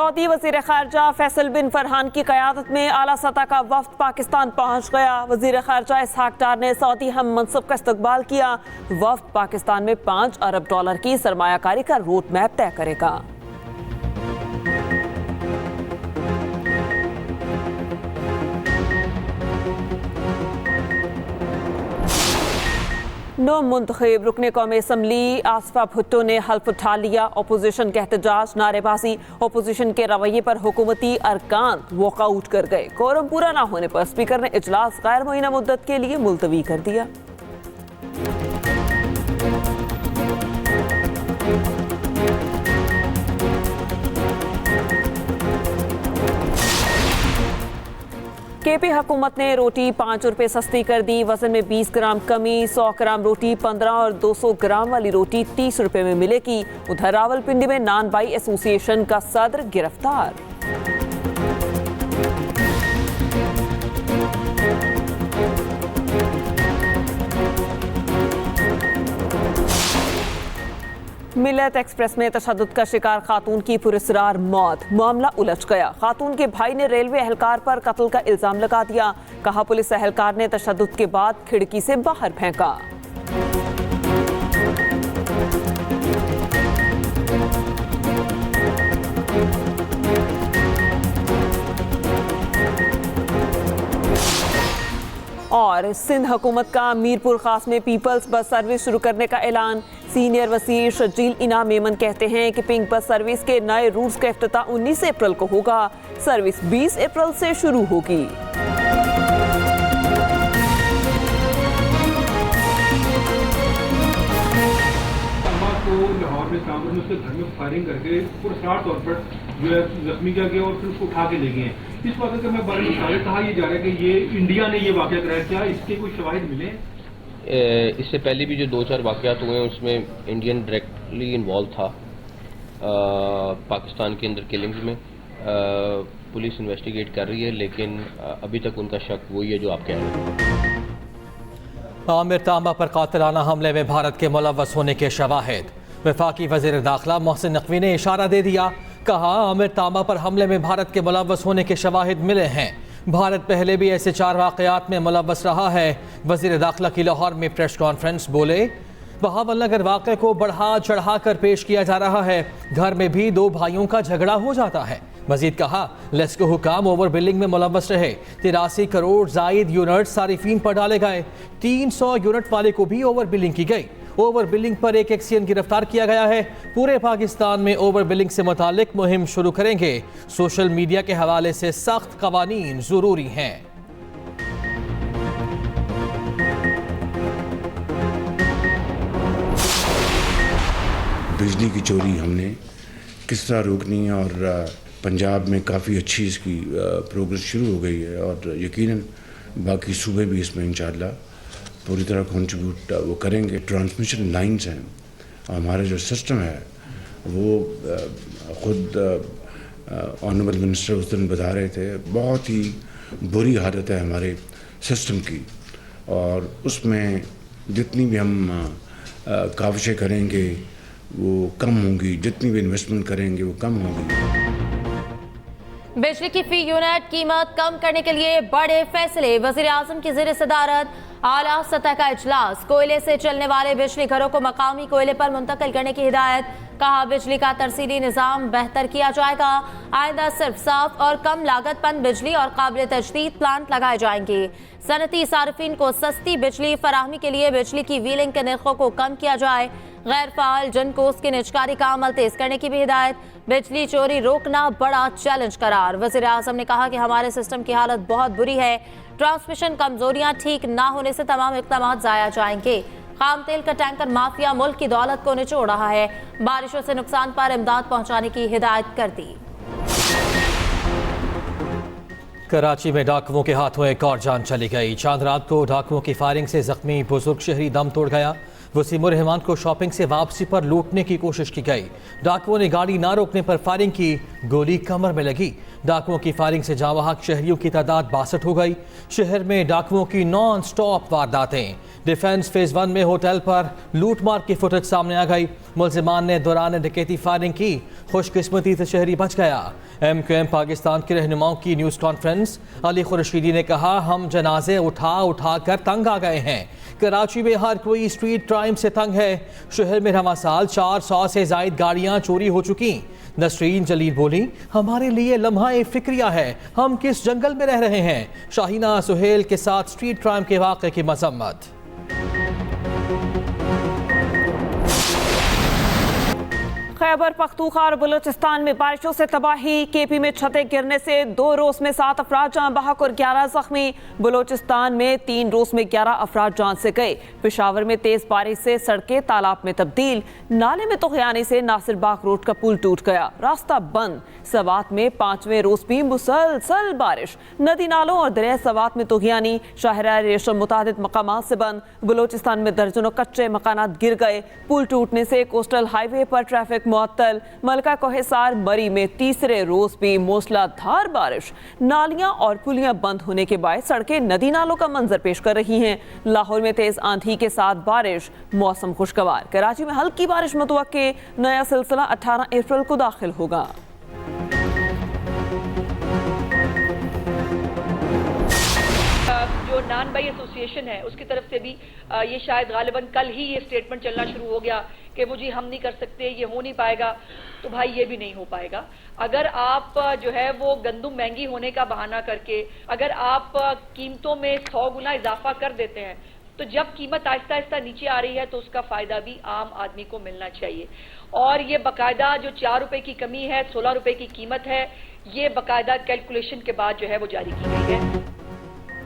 Saudi वज़ीर ख़ारजा फैसल बिन फरहान की क़यादत में आला सतह का वफ़द पाकिस्तान पहुँच गया। वज़ीर ख़ारजा इसहाक डार ने सऊदी हम मनसब का इस्तकबाल किया। वफ़द पाकिस्तान में $5 अरब की सरमायाकारी का रोड मैप तय करेगा। नो मुंतखब रुकने कौमी असम्बली आसफा भुट्टो ने हल्फ उठा लिया। अपोजिशन का एहतजाज, नारेबाजी, अपोजिशन के रवैये पर हुकूमती अरकान वॉकआउट कर गए। कोरम पूरा ना होने पर स्पीकर ने इजलास गैर मुअय्यना मुद्दत के लिए मुलतवी कर दिया। केपी हुकूमत ने रोटी ₹5 सस्ती कर दी। वजन में 20 ग्राम कमी, 100 ग्राम रोटी 15 और 200 ग्राम वाली रोटी ₹30 में मिलेगी। उधर रावलपिंडी में नान बाई एसोसिएशन का सदर गिरफ्तार। मिल्लत एक्सप्रेस में तशद्दुद का शिकार खातून की पुरस्रार मौत, मामला उलझ गया। खातून के भाई ने रेलवे एहलकार पर कत्ल का इल्जाम लगा दिया। कहा पुलिस एहलकार ने तशद्दुद के बाद खिड़की से बाहर फेंका। और सिंध हुकूमत का मीरपुर खास में पीपल्स बस सर्विस शुरू करने का ऐलान। सीनियर वज़ीर शजील इनाम मेमन कहते हैं कि पिंक बस सर्विस के नए रूट्स का इफ्तिताह 19 अप्रैल को होगा। सर्विस 20 अप्रैल से शुरू होगी। लाहौर में इस्लामाबाद में उसके घर में फायरिंग करके पुरस्कार तौर पर जो है जख्मी किया गया और फिर उसको उठा के ले गए हैं। इस वाक़े के मैं बारे में कहा यह जा रहा है कि ये इंडिया ने ये वाक़या कराया, क्या इसके कोई शवाहिद मिले? इससे पहले भी जो 2-4 वाक़यात हुए हैं उसमें इंडियन डायरेक्टली इन्वॉल्व था। पाकिस्तान के अंदर किलिंग्स में पुलिस इन्वेस्टिगेट कर रही है, लेकिन अभी तक उनका शक वही है जो आप कह रहे हैं। आमिर तांबा पर कातिलाना हमले में भारत के मुलव्वस होने के शवाहिद। वफाकी वज़ीर दाखिला मोहसिन नकवी ने इशारा दे दिया। कहा आमिर तांबा पर हमले में भारत के मुलव्वस होने के शवाहिद मिले हैं। भारत पहले भी ऐसे 4 वाक़यात में मुलव्वस रहा है। वज़ीर दाखिला की लाहौर में प्रेस कॉन्फ्रेंस बोले, बहावल नगर वाक़े को बढ़ा चढ़ा कर पेश किया जा रहा है। घर में भी 2 भाइयों का झगड़ा हो जाता है। मजीद कहा लेस्को हुकाम ओवर बिल्डिंग में मुलव्वस रहे। 83 करोड़ जायद यूनिट सारिफीन पर डाले गए। 300 यूनिट वाले को भी ओवर बिलिंग की गई। ओवर बिलिंग पर एक एक्सियन गिरफ्तार किया गया है। पूरे पाकिस्तान में ओवर बिलिंग से मुतालिक मुहिम शुरू करेंगे। सोशल मीडिया के हवाले से सख्त कवानीन जरूरी हैं। बिजली की चोरी हमने किस तरह रोकनी है और पंजाब में काफ़ी अच्छी इसकी प्रोग्रेस शुरू हो गई है और यकीनन बाकी सूबे भी इसमें इंशाअल्लाह पूरी तरह कंट्रीब्यूट वो करेंगे। ट्रांसमिशन लाइंस हैं, हमारा जो सिस्टम है वो ख़ुद ऑनरेबल मिनिस्टर उस दिन बता रहे थे, बहुत ही बुरी हालत है हमारे सिस्टम की और उसमें जितनी भी हम काविशें करेंगे वो कम होंगी, जितनी भी इन्वेस्टमेंट करेंगे वो कम होंगी। बिजली की फी यूनिट कीमत कम करने के लिए बड़े फैसले। वज़ीर आज़म की ज़ेर सदारत आला सतह का इजलास। कोयले से चलने वाले बिजली घरों को मकामी कोयले पर मुंतकिल करने की हिदायत। कहा बिजली का तरसीली निज़ाम बेहतर किया जाएगा। आइंदा सिर्फ साफ और कम लागत पर बिजली और काबिल तजदीद प्लांट लगाए जाएंगे। सनती सार्फिन को सस्ती बिजली फराहमी के लिए बिजली की व्हीलिंग के नरखों को कम किया जाए। गैर फाल जनकोस की निजकारी का अमल तेज करने की भी हिदायत। बिजली चोरी रोकना बड़ा चैलेंज करार। वज़ीर आज़म ने कहा कि हमारे सिस्टम की हालत बहुत बुरी है। ट्रांसमिशन कमजोरियां ठीक ना होने से तमाम इक़दाम जाया जाएंगे। खाम तेल का टैंकर माफिया मुल्क की दौलत को निचोड़ रहा है। बारिशों से नुकसान पर इमदाद पहुंचाने की हिदायत कर दी। कराची में डाकुओं के हाथों एक और जान चली गई। चांद रात को डाकुओं की फायरिंग से जख्मी बुजुर्ग शहरी दम तोड़ गया। वसीमुर रहमान को शॉपिंग से वापसी पर लूटने की कोशिश की गई। डाकुओं ने गाड़ी ना रोकने पर फायरिंग की, गोली कमर में लगी। डाकुओं की फायरिंग से जांबाहक शहरियों की तादाद 62 हो गई। शहर में डाकुओं की नॉन स्टॉप वारदातें। डिफेंस फेज 1 में होटल पर लूटमार की फुटेज सामने आ गई। मुलजिमान ने दौरान डकैती फायरिंग की, खुशकिस्मती से शहरी बच गया। MQM पाकिस्तान के रहनुमाओं की न्यूज़ कॉन्फ्रेंस। अली खुर्शीदी ने कहा, हम जनाजे उठा कर तंग आ गए हैं। कराची में हर कोई स्ट्रीट क्राइम से तंग है। शहर में रवा साल 400 से जायद गाड़ियां चोरी हो चुकी। नसरीन जलील बोली, हमारे लिए लम्हा ए फिक्रिया है, हम किस जंगल में रह रहे हैं। शाहीना सुहेल के साथ स्ट्रीट क्राइम के वाक़े की मजम्मत। खैबर पख्तूनख्वा और बलूचिस्तान में बारिशों से तबाही। KP में छतें गिरने से 2 रोज में 7 अफराद जान बहक और 11 जख्मी। बलूचिस्तान में 3 रोज में 11 अफराद जान से गए। पेशावर में तेज बारिश से सड़कें तालाब में तब्दील। नाले में तोगयानी से नासिर बाग रोड का पुल टूट गया, रास्ता बंद। सवात में 5वें रोज भी मुसलसल बारिश। नदी नालों और दरिया सवात में तोगयानी। शाहरा रेशम मुतादिद मकामात से बंद। बलूचिस्तान में दर्जनों कच्चे मकानात गिर गए। पुल टूटने से कोस्टल हाईवे पर ट्रैफिक मुअत्तल। मलका कोहिसार मरी में तीसरे रोज भी मूसलाधार बारिश। नालियां और पुलियां बंद होने के बाद सड़कें नदी नालों का मंजर पेश कर रही हैं। लाहौर में तेज आंधी के साथ बारिश, मौसम खुशगवार। कराची में हल्की बारिश मुतवक्के। नया सिलसिला 18 अप्रैल को दाखिल होगा। जो नान बाई एसोसिएशन है उसकी तरफ से भी ये शायद गालिबन कल ही ये स्टेटमेंट चलना शुरू हो गया कि वो जी हम नहीं कर सकते, ये हो नहीं पाएगा। तो भाई ये भी नहीं हो पाएगा। अगर आप जो है वो गंदुम महंगी होने का बहाना करके अगर आप कीमतों में 100 गुना इजाफा कर देते हैं तो जब कीमत आहिस्ता आहिस्ता नीचे आ रही है तो उसका फ़ायदा भी आम आदमी को मिलना चाहिए। और ये बाकायदा जो 4 रुपए की कमी है, 16 रुपए की कीमत है, ये बाकायदा कैलकुलेशन के बाद जो है वो जारी की गई है।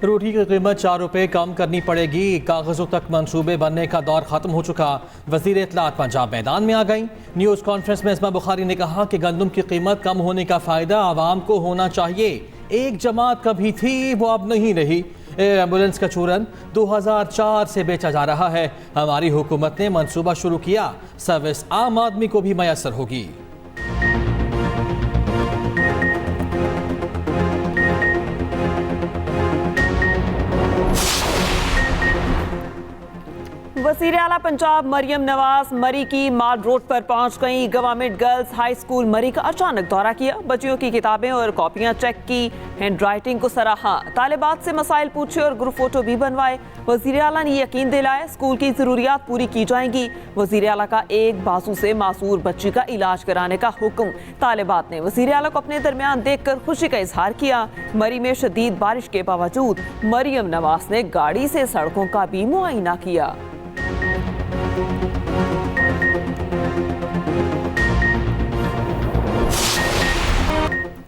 रोटी की कीमत 4 रुपये कम करनी पड़ेगी। कागजों तक मंसूबे बनने का दौर खत्म हो चुका। वजीर इत्तलात पंजाब मैदान में आ गई। न्यूज़ कॉन्फ्रेंस में इस्मा बुखारी ने कहा कि गंदम की कीमत कम होने का फ़ायदा आवाम को होना चाहिए। एक जमात कभी थी वो अब नहीं रही। एम्बुलेंस का चूरन 2004 से बेचा जा रहा है। हमारी हुकूमत ने मंसूबा शुरू किया, सर्विस आम आदमी को भी मैसर होगी। वज़ीर आला पंजाब मरियम नवाज मरी की माल रोड पर पहुंच गई। गवर्नमेंट गर्ल्स हाई स्कूल मरी का अचानक दौरा किया। बच्चियों की किताबें और कॉपियां चेक की। हैंड राइटिंग को सराहा। तालिबात से मसाइल पूछे और ग्रुप फोटो भी बनवाए। वज़ीर आला ने यकीन दिलाया स्कूल की ज़रूरियात पूरी की जाएंगी। वज़ीर आला का एक बाजू से मासूर बच्ची का इलाज कराने का हुक्म। तालिबात ने वज़ीर आला को अपने दरमियान देखकर खुशी का इजहार किया। मरी में शदीद बारिश के बावजूद मरियम नवाज ने गाड़ी से सड़कों का भी मुआयना किया।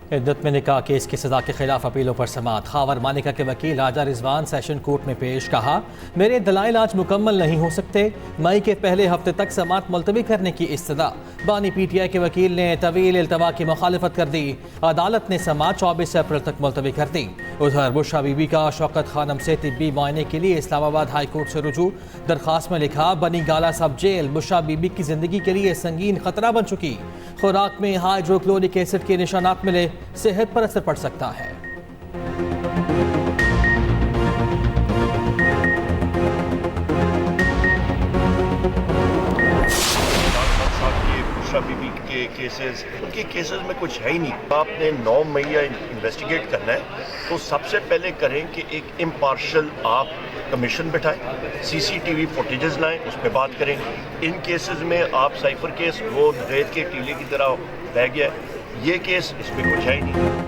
इद्दत में निकाह केस की सजा के खिलाफ अपीलों पर समाअत। खावर मालिका के वकील राजा रिजवान सेशन कोर्ट में पेश। कहा, मेरे दलाइल आज मुकम्मल नहीं हो सकते। मई के पहले हफ्ते तक समाअत मुलतवी करने की इस्तदा। बानी PTI के वकील ने तवील इल्तवा की मुखालिफत कर दी। अदालत ने समाअत 24 अप्रैल तक मुलतवी कर दी। उधर बुशरा बीबी का शौकत खानम से तिब्बी मुआयने के लिए इस्लामाबाद हाई कोर्ट से रुजू। दरख्वास्त में लिखा, बनी गाला सब जेल बुशरा बीबी की जिंदगी के लिए संगीन खतरा बन चुकी। खुराक में हाइड्रोक्लोरिक एसिड के निशानात मिले, सेहत पर असर पड़ सकता है। बीबी के केसेस, उनके केसेस में कुछ है ही नहीं। आपने 9 मई इन्वेस्टिगेट करना है तो सबसे पहले करें कि एक इम्पार्शल आप कमीशन बैठाएं, CCTV फुटेजेस लाएं, उस पर बात करें। इन केसेस में आप साइफर केस वो रेत के टीले की तरह बह गया, ये केस इसमें कुछ है ही नहीं।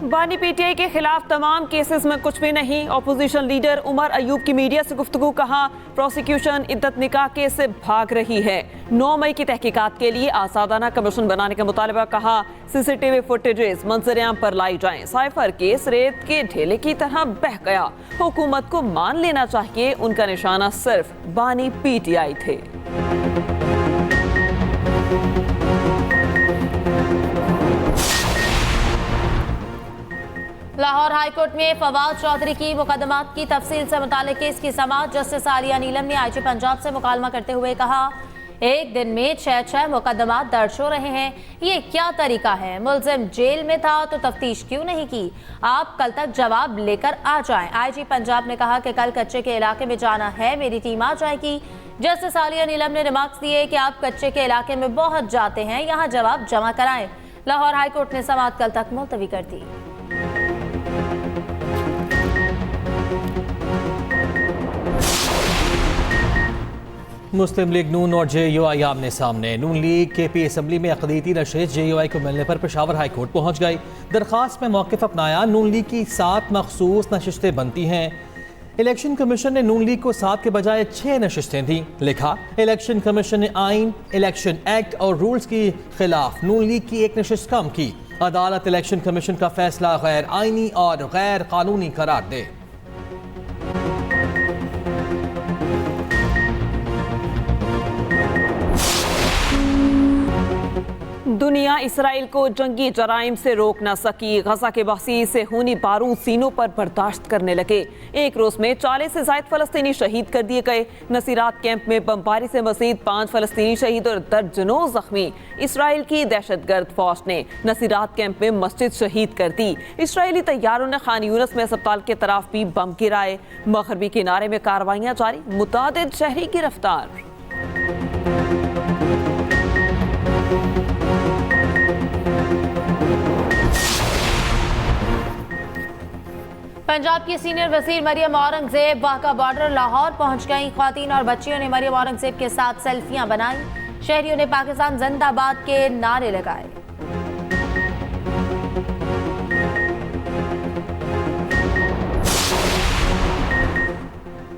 बानी PTI के खिलाफ तमाम केसेस में कुछ भी नहीं। अपोजिशन लीडर उमर अयूब की मीडिया से गुफ्तगू। कहा, प्रोसिक्यूशन इद्दत निकाह केस से भाग रही है। 9 मई की तहकीकात के लिए आसादाना कमीशन बनाने का मुतालबा। कहा, CCTV फुटेजेस मंजर-ए-आम पर लाई जाएं। साइफर केस रेत के ढेले की तरह बह गया। हुकूमत को मान लेना चाहिए उनका निशाना सिर्फ बानी PTI थे। लाहौर हाईकोर्ट में फवाद चौधरी की मुकदमात की तफसील से मुतालिक केस की समाअत जस्टिस आलिया नीलम ने IG पंजाब से मुकालमा करते हुए कहा, एक दिन में 6 मुकदमा दर्ज हो रहे हैं। ये क्या तरीका है? मुलजिम जेल में था तो तफ्तीश क्यों नहीं की? आप कल तक जवाब लेकर आ जाएं। आईजी पंजाब ने कहा कि कल कच्चे के इलाके में जाना है, मेरी टीम आ जाएगी। जस्टिस आलिया नीलम ने रिमार्क्स दिए कि आप कच्चे के इलाके में बहुत जाते हैं, यहाँ जवाब जमा कराएं। लाहौर हाईकोर्ट ने समाअत कल तक मुलतवी कर दी। मुस्लिम लीग नून और JUI आमने सामने। नून लीग के पी असम्बली में अक़दीयती नशिस्त JUI को मिलने पर पेशावर हाई कोर्ट पहुँच गई। दरख्वास्त में मौक़िफ़ अपनाया। नून लीग की 7 मखसूस नशिस्तें बनती हैं। इलेक्शन कमीशन ने नून लीग को 7 के बजाय 6 नशिस्तें दी। लिखा, इलेक्शन कमीशन ने आइन, इलेक्शन एक्ट और रूल्स के खिलाफ नून लीग की 1 नशिस्त कम की। अदालत इलेक्शन कमीशन का फैसला गैर आइनी और गैर कानूनी करार दे। दुनिया इसराइल को जंगी जराइम से रोक न सकी। गजा के बसी से खूनी बारूद सीनों पर बर्दाश्त करने लगे। एक रोज में 40 से ज्यादा फलस्तीनी शहीद कर दिए गए। नसीरात कैंप में बमबारी से मजीद 5 फलस्तीनी शहीद और दर्जनों जख्मी। इसराइल की दहशतगर्द फौज ने नसीरात कैंप में मस्जिद शहीद कर दी। इसराइली तैयारों ने खान यूनस में अस्पताल के तरफ भी बम गिराए। मगरबी किनारे में कार्रवाइयां जारी, मुतादिद शहरी गिरफ्तार। पंजाब की सीनियर वजीर मरियम औरंगजेब वाघा बॉर्डर लाहौर पहुंच गईं। ख्वातीन और बच्चियों ने मरियम औरंगजेब के साथ सेल्फियां बनाई। शहरियों ने पाकिस्तान जिंदाबाद के नारे लगाए।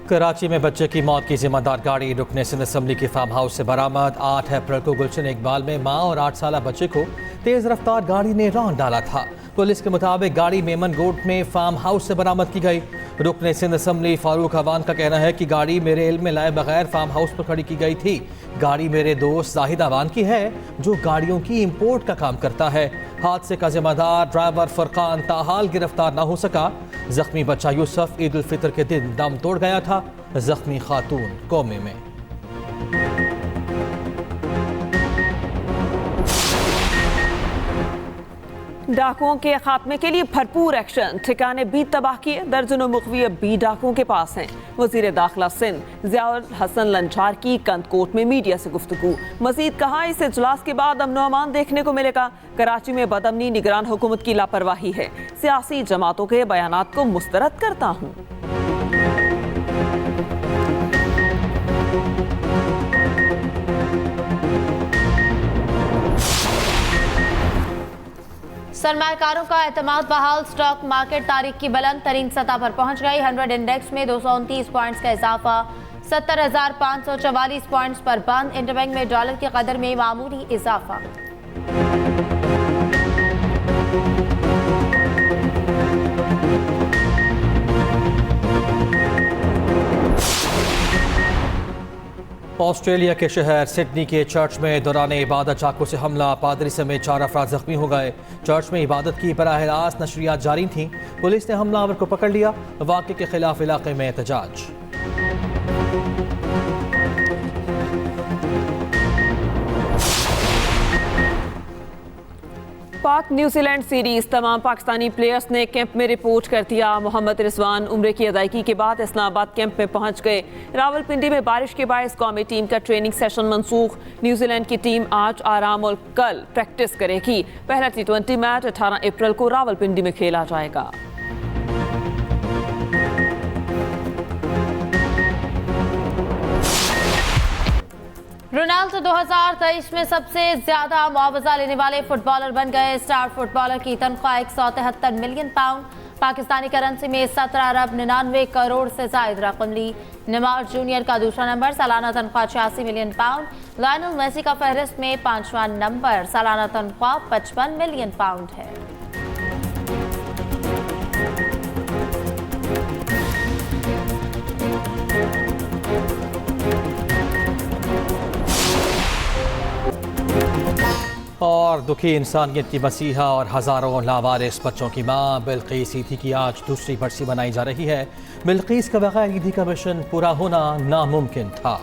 कराची में बच्चे की मौत की जिम्मेदार गाड़ी रुकने सिंध असम्बली के फार्म हाउस से बरामद। 8 अप्रैल को गुलशन इकबाल में मां और 8 साल बच्चे को तेज रफ्तार गाड़ी ने रौंद डाला था। पुलिस के मुताबिक गाड़ी मेमन गोट में फार्म हाउस से बरामद की गई। रुकने सिंध असम्बली फारूक अवान का कहना है कि गाड़ी मेरे इल्म में लाए बगैर फार्म हाउस पर खड़ी की गई थी। गाड़ी मेरे दोस्त जाहिद अवान की है जो गाड़ियों की इंपोर्ट का काम करता है। हादसे का जिम्मेदार ड्राइवर फरकान ताहाल गिरफ्तार न हो सका। जख्मी बच्चा यूसुफ ईद उल फितर के दिन दम तोड़ गया था। जख्मी खातून कोमे में। डाकुओं के खात्मे के लिए भरपूर एक्शन। ठिकाने भी तबाह किए। दर्जनों मुखबिर भी डाकुओं के पास हैं। वजीर दाखिला सिंध ज़ियाउल हसन लंचार की कंदकोट में मीडिया से गुफ्तगू। मजीद कहा, इस इजलास के बाद अमन अमान देखने को मिलेगा। कराची में बदअमनी निगरान हुकूमत की लापरवाही है। सियासी जमातों के बयानात को मुस्तरद करता हूँ। सरमायाकारों का एतमाद बहाल। स्टॉक मार्केट तारीख की बुलंद तरीन सतह पर पहुंच गई। 100 इंडेक्स में 229 पॉइंट्स का इजाफा। 70,544 पॉइंट्स पर बंद। इंटरबैंक में डॉलर की कदर में मामूली इजाफा। ऑस्ट्रेलिया के शहर सिडनी के चर्च में दौरान इबादत चाकू से हमला। पादरी समेत 4 अफराद जख्मी हो गए। चर्च में इबादत की बराह रास्त नशरियात जारी थीं। पुलिस ने हमलावर को पकड़ लिया। वाक़े के खिलाफ इलाके में एहतजाज। पाक न्यूजीलैंड सीरीज तमाम पाकिस्तानी प्लेयर्स ने कैंप में रिपोर्ट कर दिया। मोहम्मद रिजवान उम्र की अदायगी के बाद इस्लामाबाद कैंप में पहुंच गए। रावलपिंडी में बारिश के बायस कौमी टीम का ट्रेनिंग सेशन मनसूख। न्यूजीलैंड की टीम आज आराम और कल प्रैक्टिस करेगी। पहला T20 मैच 18 अप्रैल को रावलपिंडी में खेला जाएगा। रोनाल्डो 2023 में सबसे ज्यादा मुआवजा लेने वाले फुटबॉलर बन गए। स्टार फुटबॉलर की तनख्वाह 173 मिलियन पाउंड, पाकिस्तानी करेंसी में 17 अरब 99 करोड़ से जायद रकम ली। नेमार जूनियर का दूसरा नंबर, सालाना तनख्वाह 86 मिलियन पाउंड। लायनल मेसी का फहरिस्त में 5वां नंबर, सालाना तनख्वाह 55 मिलियन पाउंड है। और दुखी इंसानियत की मसीहा और हज़ारों लावारिस बच्चों की मां बिल्कीस ईदी की आज दूसरी बरसी मनाई जा रही है। बिल्कीस के बगैर ईदी का मिशन पूरा होना नामुमकिन था।